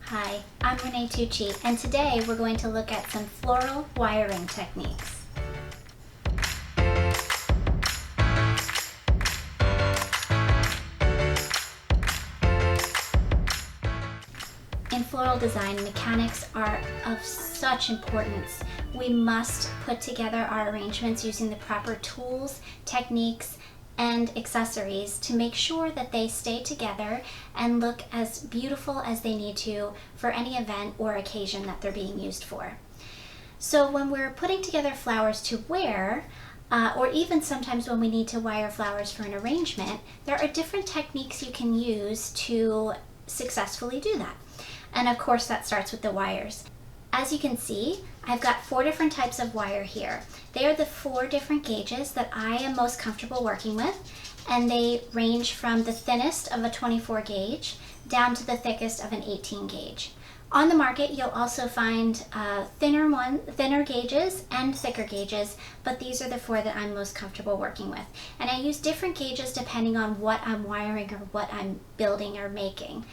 Hi, I'm Renee Tucci, and today we're going to look at some floral wiring techniques. In floral design, mechanics are of such importance. We must put together our arrangements using the proper tools, techniques, and accessories to make sure that they stay together and look as beautiful as they need to for any event or occasion that they're being used for. So when we're putting together flowers to wear, or even sometimes when we need to wire flowers for an arrangement, there are different techniques you can use to successfully do that. And of course that starts with the wires. As you can see, I've got 4 different types of wire here. They are the 4 different gauges that I am most comfortable working with, and they range from the thinnest of a 24 gauge down to the thickest of an 18 gauge. On the market, you'll also find thinner gauges and thicker gauges, but these are the 4 that I'm most comfortable working with. And I use different gauges depending on what I'm wiring or what I'm building or making.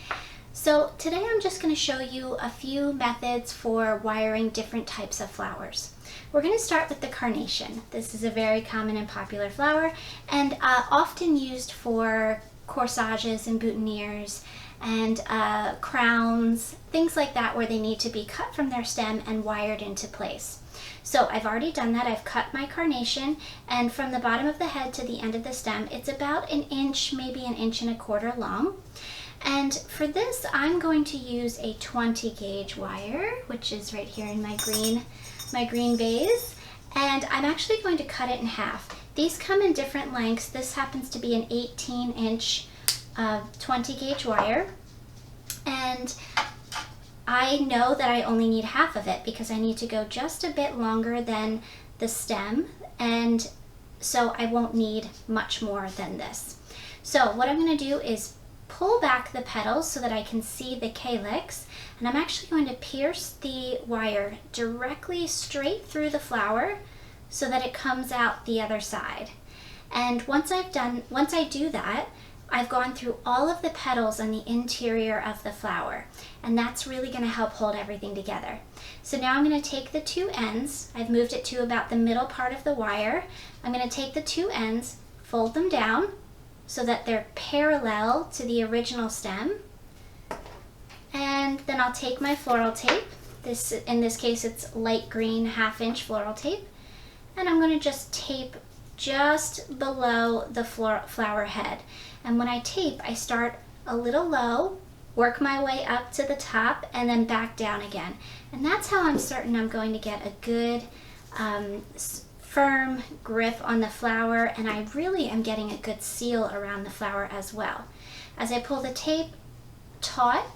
So today I'm just going to show you a few methods for wiring different types of flowers. We're going to start with the carnation. This is a very common and popular flower, and often used for corsages and boutonnieres and crowns, things like that, where they need to be cut from their stem and wired into place. So I've already done that. I've cut my carnation, and from the bottom of the head to the end of the stem, it's about an inch, maybe an inch and a quarter long. And for this, I'm going to use a 20 gauge wire, which is right here in my green vase. And I'm actually going to cut it in half. These come in different lengths. This happens to be an 18-inch 20 gauge wire. And I know that I only need half of it because I need to go just a bit longer than the stem. And so I won't need much more than this. So what I'm going to do is pull back the petals so that I can see the calyx, and I'm actually going to pierce the wire directly straight through the flower so that it comes out the other side. And once I do that, I've gone through all of the petals on the interior of the flower, and that's really going to help hold everything together. So now I'm going to take the 2 ends, I've moved it to about the middle part of the wire. I'm going to take the 2 ends, fold them down so that they're parallel to the original stem. And then I'll take my floral tape. In this case, it's light green 1/2-inch floral tape. And I'm going to just tape just below the flower head. And when I tape, I start a little low, work my way up to the top, and then back down again. And that's how I'm certain I'm going to get a good firm grip on the flower, and I really am getting a good seal around the flower as well. As I pull the tape taut,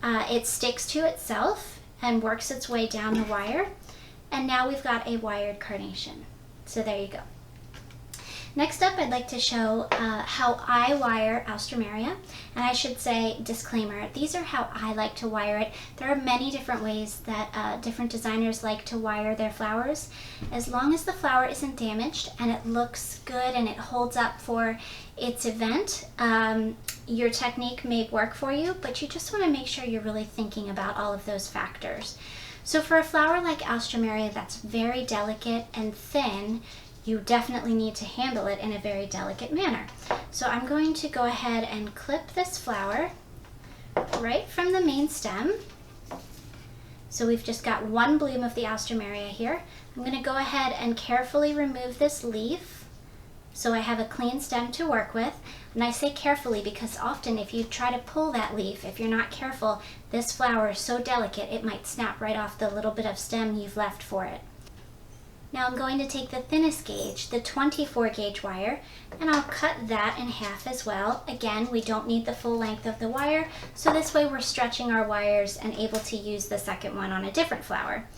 it sticks to itself and works its way down the wire, and now we've got a wired carnation. So there you go. Next up, I'd like to show how I wire alstroemeria, and I should say, disclaimer, these are how I like to wire it. There are many different ways that different designers like to wire their flowers. As long as the flower isn't damaged and it looks good and it holds up for its event, your technique may work for you, but you just want to make sure you're really thinking about all of those factors. So for a flower like alstroemeria that's very delicate and thin, you definitely need to handle it in a very delicate manner. So I'm going to go ahead and clip this flower right from the main stem. So we've just got 1 bloom of the alstroemeria here. I'm going to go ahead and carefully remove this leaf so I have a clean stem to work with. And I say carefully because often if you try to pull that leaf, if you're not careful, this flower is so delicate it might snap right off the little bit of stem you've left for it. Now I'm going to take the thinnest gauge, the 24 gauge wire, and I'll cut that in half as well. Again, we don't need the full length of the wire, so this way we're stretching our wires and able to use the second one on a different flower.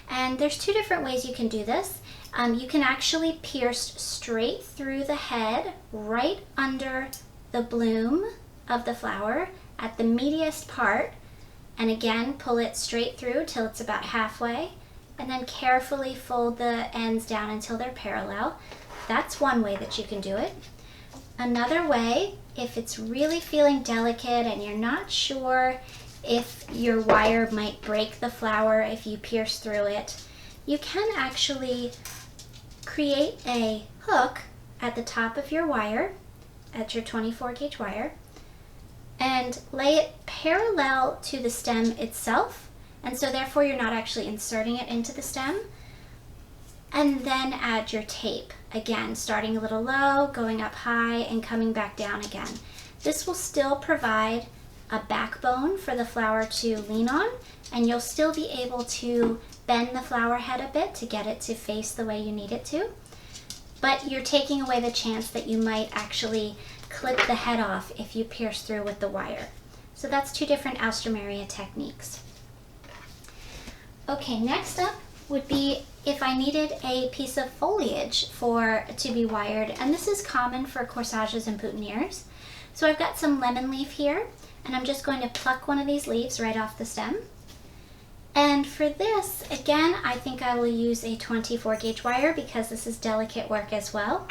And there's 2 different ways you can do this. You can actually pierce straight through the head, right under the bloom of the flower at the meatiest part, and again pull it straight through till it's about halfway, and then carefully fold the ends down until they're parallel. That's one way that you can do it. Another way, if it's really feeling delicate and you're not sure if your wire might break the flower if you pierce through it, you can actually create a hook at the top of your wire, at your 24 gauge wire, and lay it parallel to the stem itself, and so therefore you're not actually inserting it into the stem. And then add your tape, again starting a little low, going up high, and coming back down again. This will still provide a backbone for the flower to lean on, and you'll still be able to bend the flower head a bit to get it to face the way you need it to, but you're taking away the chance that you might actually clip the head off if you pierce through with the wire. So that's two different alstroemeria techniques. Okay, next up would be if I needed a piece of foliage to be wired, and this is common for corsages and boutonnieres. So I've got some lemon leaf here, and I'm just going to pluck one of these leaves right off the stem. And for this, again, I think I will use a 24 gauge wire because this is delicate work as well.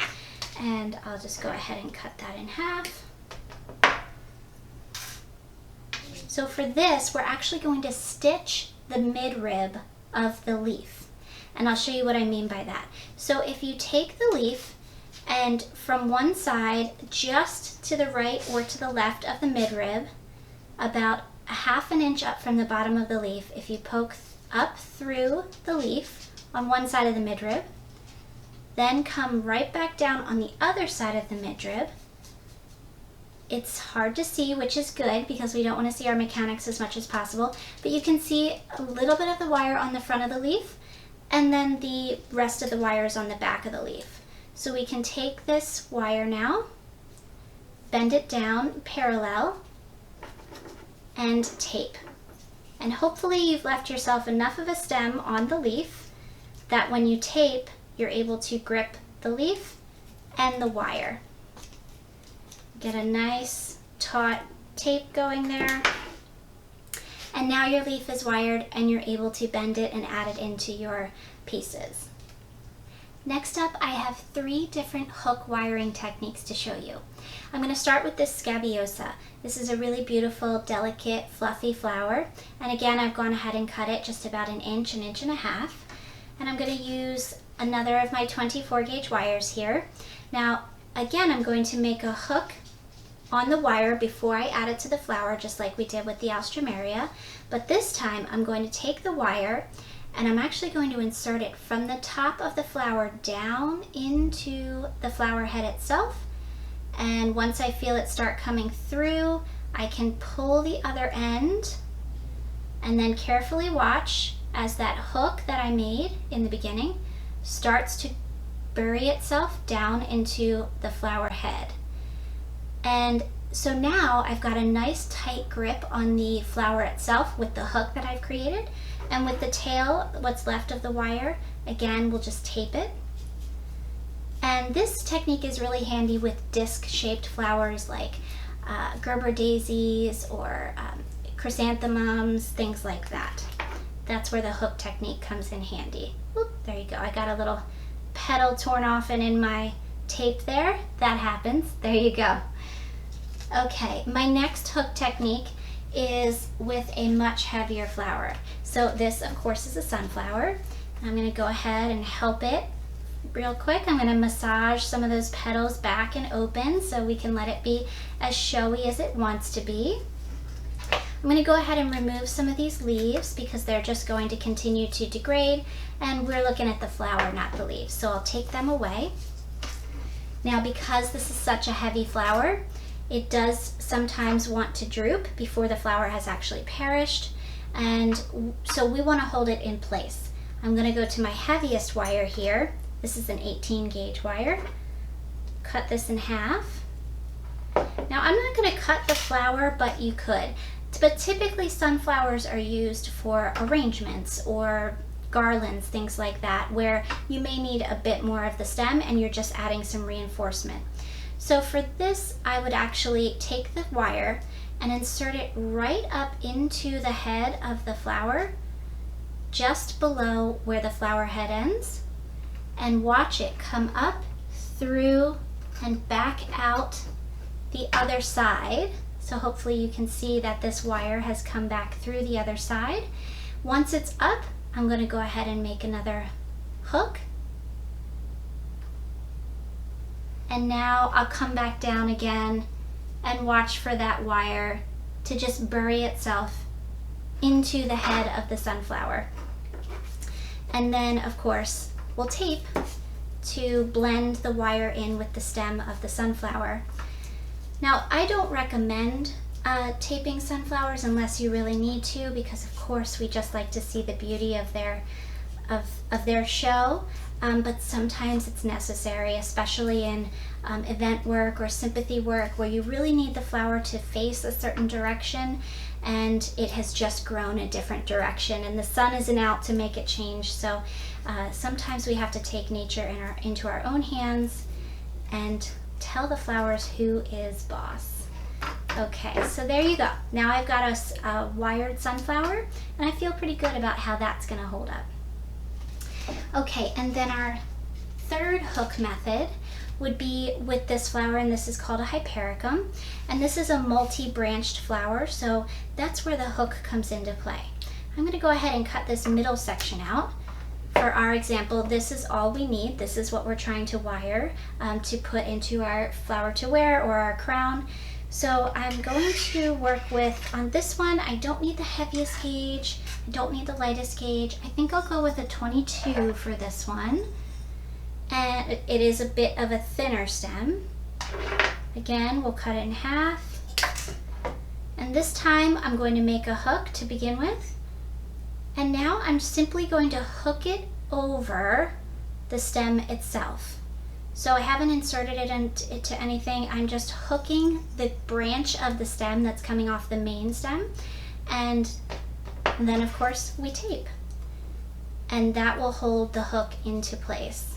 And I'll just go ahead and cut that in half. So for this, we're actually going to stitch the midrib of the leaf. And I'll show you what I mean by that. So if you take the leaf and from one side, just to the right or to the left of the midrib, about a ½ inch up from the bottom of the leaf, if you poke up through the leaf on one side of the midrib, then come right back down on the other side of the midrib. It's hard to see, which is good because we don't want to see our mechanics as much as possible, but you can see a little bit of the wire on the front of the leaf, and then the rest of the wire is on the back of the leaf. So we can take this wire now, bend it down parallel, and tape. And hopefully you've left yourself enough of a stem on the leaf that when you tape, you're able to grip the leaf and the wire. Get a nice taut tape going there. And now your leaf is wired and you're able to bend it and add it into your pieces. Next up, I have 3 different hook wiring techniques to show you. I'm going to start with this scabiosa. This is a really beautiful, delicate, fluffy flower. And again, I've gone ahead and cut it just about an inch and a half. And I'm going to use another of my 24 gauge wires here. Now, again, I'm going to make a hook on the wire before I add it to the flower, just like we did with the alstroemeria. But this time I'm going to take the wire and I'm actually going to insert it from the top of the flower down into the flower head itself. And once I feel it start coming through, I can pull the other end and then carefully watch as that hook that I made in the beginning starts to bury itself down into the flower head. And so now I've got a nice tight grip on the flower itself with the hook that I've created. And with the tail, what's left of the wire, again, we'll just tape it. And this technique is really handy with disc-shaped flowers like Gerber daisies or chrysanthemums, things like that. That's where the hook technique comes in handy. Oop, there you go. I got a little petal torn off and in my tape there. That happens. There you go. Okay, my next hook technique is with a much heavier flower. So this, of course, is a sunflower. I'm going to go ahead and help it real quick. I'm going to massage some of those petals back and open so we can let it be as showy as it wants to be. I'm going to go ahead and remove some of these leaves because they're just going to continue to degrade, and we're looking at the flower, not the leaves. So I'll take them away. Now, because this is such a heavy flower, it does sometimes want to droop before the flower has actually perished, and so we want to hold it in place. I'm going to go to my heaviest wire here. This is an 18 gauge wire. Cut this in half. Now, I'm not going to cut the flower, but you could. But typically sunflowers are used for arrangements or garlands, things like that, where you may need a bit more of the stem and you're just adding some reinforcement. So for this, I would actually take the wire and insert it right up into the head of the flower, just below where the flower head ends, and watch it come up through and back out the other side. So hopefully you can see that this wire has come back through the other side. Once it's up, I'm going to go ahead and make another hook. And now I'll come back down again and watch for that wire to just bury itself into the head of the sunflower. And then, of course, we'll tape to blend the wire in with the stem of the sunflower. Now, I don't recommend taping sunflowers unless you really need to, because of course we just like to see the beauty of their show. But sometimes it's necessary, especially in event work or sympathy work, where you really need the flower to face a certain direction and it has just grown a different direction and the sun isn't out to make it change. So sometimes we have to take nature into our own hands and tell the flowers who is boss. Okay, so there you go. Now I've got a wired sunflower and I feel pretty good about how that's going to hold up. Okay, and then our third hook method would be with this flower, and this is called a hypericum, and this is a multi-branched flower, so that's where the hook comes into play. I'm going to go ahead and cut this middle section out. For our example, this is all we need. This is what we're trying to wire to put into our flower to wear or our crown. So I'm going to work with, on this one, I don't need the heaviest gauge, I don't need the lightest gauge. I think I'll go with a 22 for this one. And it is a bit of a thinner stem. Again, we'll cut it in half. And this time I'm going to make a hook to begin with. And now I'm simply going to hook it over the stem itself. So I haven't inserted it into anything. I'm just hooking the branch of the stem that's coming off the main stem. And then of course we tape. And that will hold the hook into place.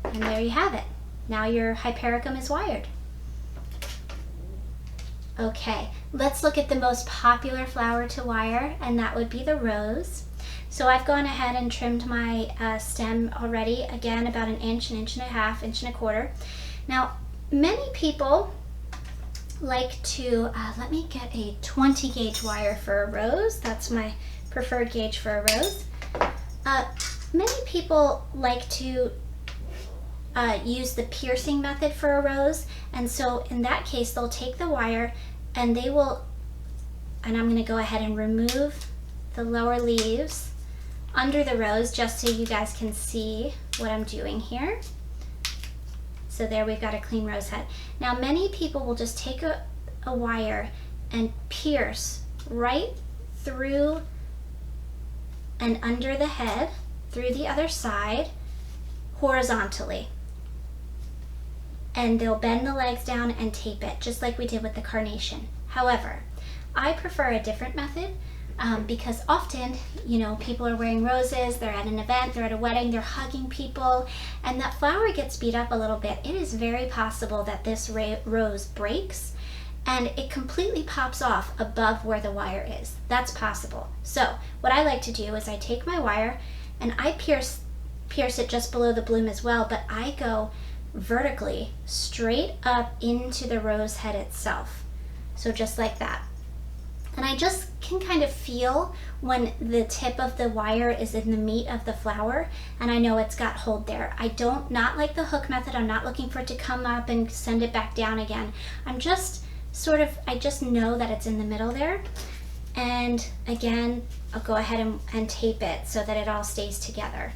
And there you have it. Now your hypericum is wired. Okay, let's look at the most popular flower to wire, and that would be the rose. So I've gone ahead and trimmed my stem already, again about an inch and a half, inch and a quarter. Now, many people like to, let me get a 20 gauge wire for a rose. That's my preferred gauge for a rose. Many people like to use the piercing method for a rose, and so in that case they'll take the wire and they will, and I'm going to go ahead and remove the lower leaves under the rose just so you guys can see what I'm doing here. So there we've got a clean rose head. Now many people will just take a wire and pierce right through and under the head, through the other side, horizontally. And they'll bend the legs down and tape it, just like we did with the carnation. However, I prefer a different method because often, you know, people are wearing roses, they're at an event, they're at a wedding, they're hugging people, and that flower gets beat up a little bit. It is very possible that this rose breaks and it completely pops off above where the wire is. That's possible. So what I like to do is I take my wire and I pierce it just below the bloom as well, but I go vertically straight up into the rose head itself. So just like that. And I just can kind of feel when the tip of the wire is in the meat of the flower, and I know it's got hold there. I don't, not like the hook method, I'm not looking for it to come up and send it back down again. I'm just sort of, I just know that it's in the middle there. And again, I'll go ahead and tape it so that it all stays together.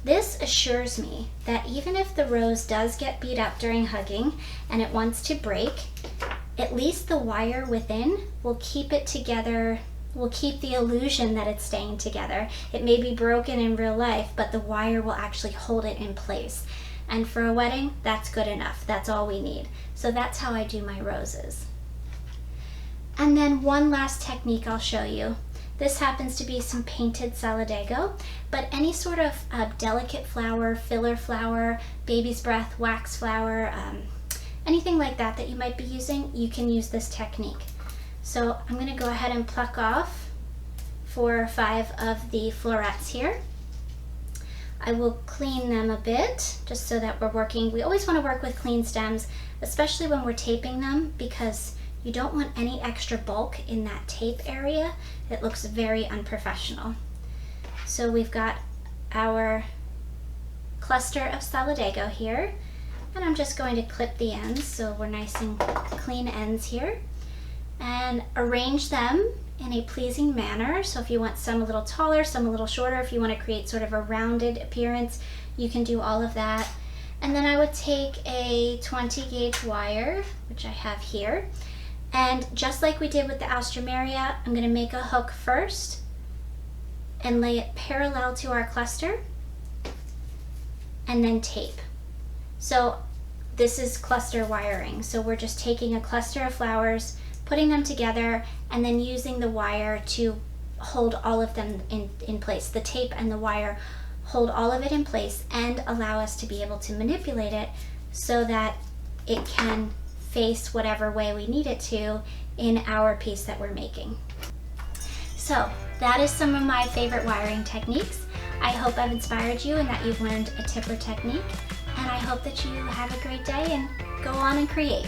This assures me that even if the rose does get beat up during hugging and it wants to break, at least the wire within will keep it together, will keep the illusion that it's staying together. It may be broken in real life, but the wire will actually hold it in place. And for a wedding, that's good enough. That's all we need. So that's how I do my roses. And then one last technique I'll show you. This happens to be some painted solidago, but any sort of delicate flower, filler flower, baby's breath, wax flower, anything like that that you might be using, you can use this technique. So I'm going to go ahead and pluck off 4 or 5 of the florets here. I will clean them a bit just so that we're working. We always want to work with clean stems, especially when we're taping them, because you don't want any extra bulk in that tape area. It looks very unprofessional. So we've got our cluster of solidago here, and I'm just going to clip the ends so we're nice and clean ends here, and arrange them in a pleasing manner. So if you want some a little taller, some a little shorter, if you want to create sort of a rounded appearance, you can do all of that. And then I would take a 20 gauge wire, which I have here, and just like we did with the alstroemeria, I'm going to make a hook first and lay it parallel to our cluster and then tape. So this is cluster wiring. So we're just taking a cluster of flowers, putting them together, and then using the wire to hold all of them in place. The tape and the wire hold all of it in place and allow us to be able to manipulate it so that it can face whatever way we need it to in our piece that we're making. So that is some of my favorite wiring techniques. I hope I've inspired you and that you've learned a tip or technique, and I hope that you have a great day and go on and create.